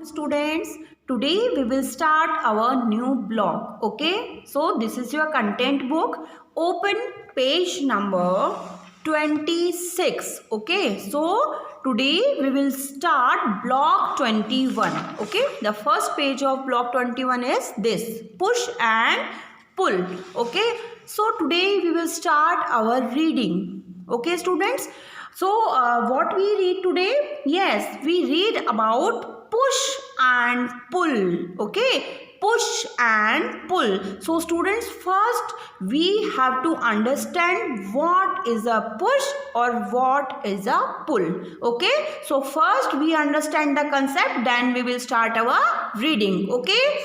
Students, today we will start our new blog. Okay, so this is your content book. Open page number 26. Okay, so today we will start block 21. Okay, the first page of block 21 is this, push and pull. Okay, so today we will start our reading. Okay, students, so what we read today? Yes, we read about push and pull. Okay, push and pull. So students, first we have to understand what is a push or what is a pull. Okay, so first we understand the concept, then we will start our reading. Okay,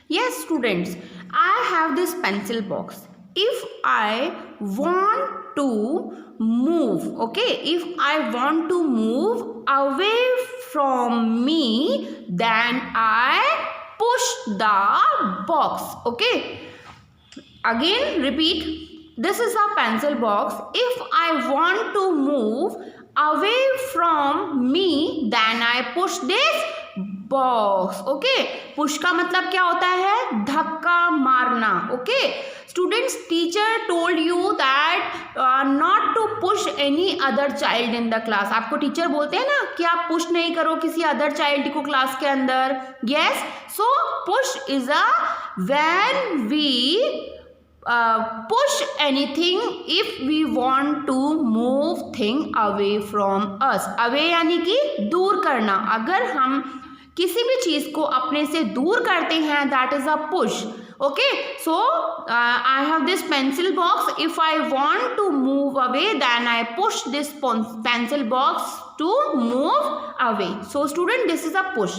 yes students, I have this pencil box. If I want to move, okay, if I want to move away from me, then I push the box. Okay, again repeat, this is a pencil box. If I want to move away from me, then I push this box. Okay, push का मतलब क्या होता है? धक्का मारना. Okay students, teacher told you that not to push any other child in the class. आपको teacher बोलते हैं ना कि आप पुश नहीं करो किसी अदर चाइल्ड को क्लास के अंदर. Yes, so push is a when we push anything if we want to move thing away from us. away यानी कि दूर करना. अगर हम किसी भी चीज को अपने से दूर करते हैं, that is a push. Okay, so I have this pencil box. If I want to move away, then I push this pencil box to move away. So student, this is a push.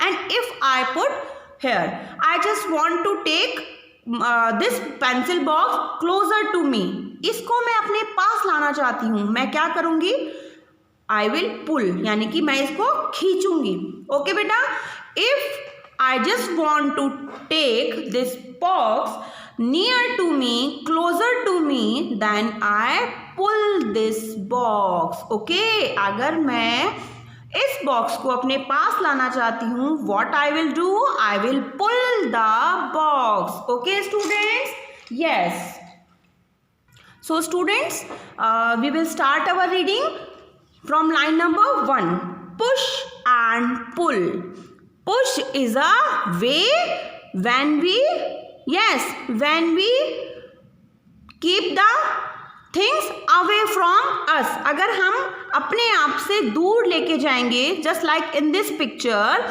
And if I put here, I just want to take this pencil box closer to me. इसको मैं अपने पास लाना चाहती हूँ. मैं क्या करूँगी? आई will पुल, यानी कि मैं इसको खींचूंगी. ओके बेटा, if I just want to take this box near to me, closer to me, then I pull this box. Okay, अगर मैं इस बॉक्स को अपने पास लाना चाहती हूँ, what I will do? I will pull the box. Okay students, yes. So students, we will start our reading from line number 1. Push and pull. Push is a way when we keep the things away from us. अगर हम अपने आप से दूर लेके जाएंगे, just like in this picture,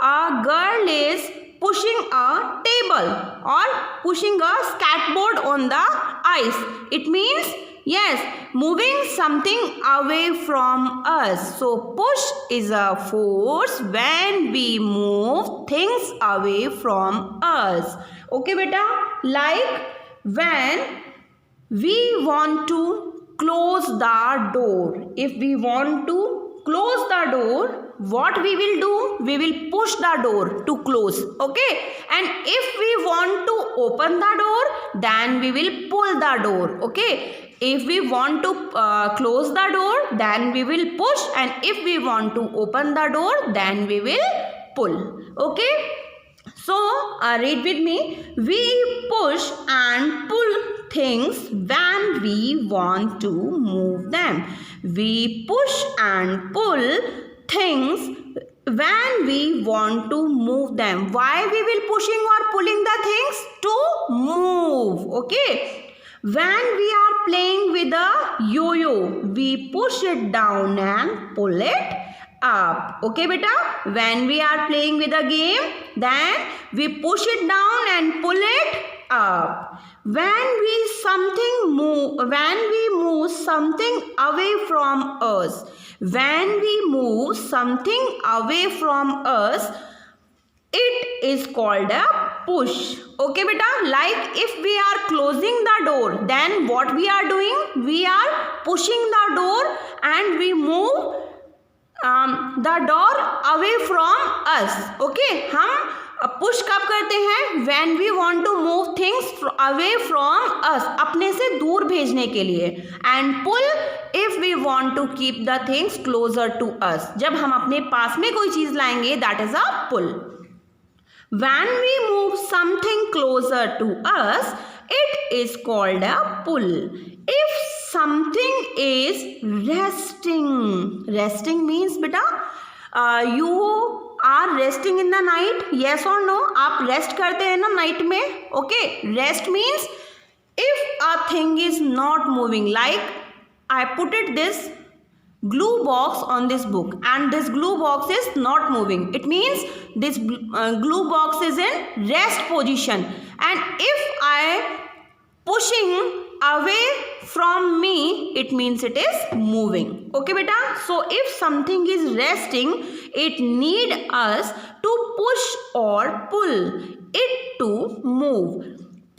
a girl is pushing a table और pushing a skateboard on the ice. It means yes, moving something away from us. So push is a force when we move things away from us. Okay beta, like when we want to close the door. If we want to close the door, what we will do? We will push the door to close. Okay, and if we want to open the door, then we will pull the door. Okay, if we want to close the door, then we will push, and if we want to open the door, then we will pull. Okay, so read with me. We push and pull things when we want to move them. We push and pull things when we want to move them. Why we will pushing or pulling the things? To move. Okay, when we are playing with a yo-yo, we push it down and pull it up. Okay beta, when we are playing with a game, then we push it down and pull it up. When we move something away from us, when we move something away from us, it is called a push. Okay beta, like if we are closing the door, then what we are doing? We are pushing the door and we move the door away from us. Okay, हम push कब करते हैं? When we want to move things away from us, अपने से दूर भेजने के लिए. And pull if we want to keep the things closer to us, जब हम अपने पास में कोई चीज लाएंगे, that is a pull. When we move something closer to us, it is called a pull. If something is resting, resting means beta, you are resting in the night, yes or no? आप rest करते हैं ना night में, okay? Rest means if a thing is not moving, like I put it this glue box on this book and this glue box is not moving, it means this glue box is in rest position, and if I pushing away from me, it means it is moving. Okay beta, so if something is resting, it need us to push or pull it to move.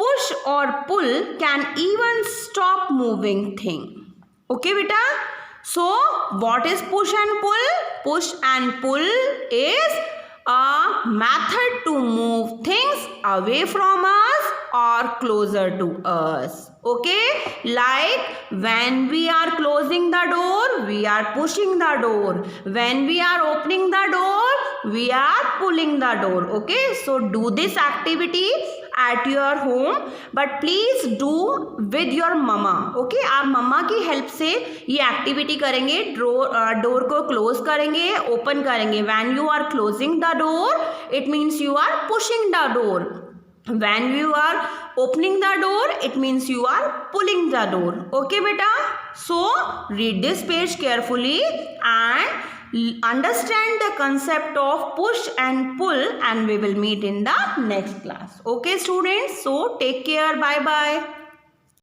Push or pull can even stop moving thing. Okay beta, so what is push and pull? Push and pull is a method to move things away from us or closer to us. Okay, like when we are closing the door, we are pushing the door. When we are opening the door, we are pulling the door. Okay, so do this activity at your home, but please do with your mama. Okay, आप मम्मा की help से ये activity करेंगे. Door को close करेंगे, open करेंगे. When you are closing the door, it means you are pushing the door. When you are opening the door, it means you are pulling the door. Okay beta, so read this page carefully and understand the concept of push and pull, and we will meet in the next class. Okay students, so take care, bye bye.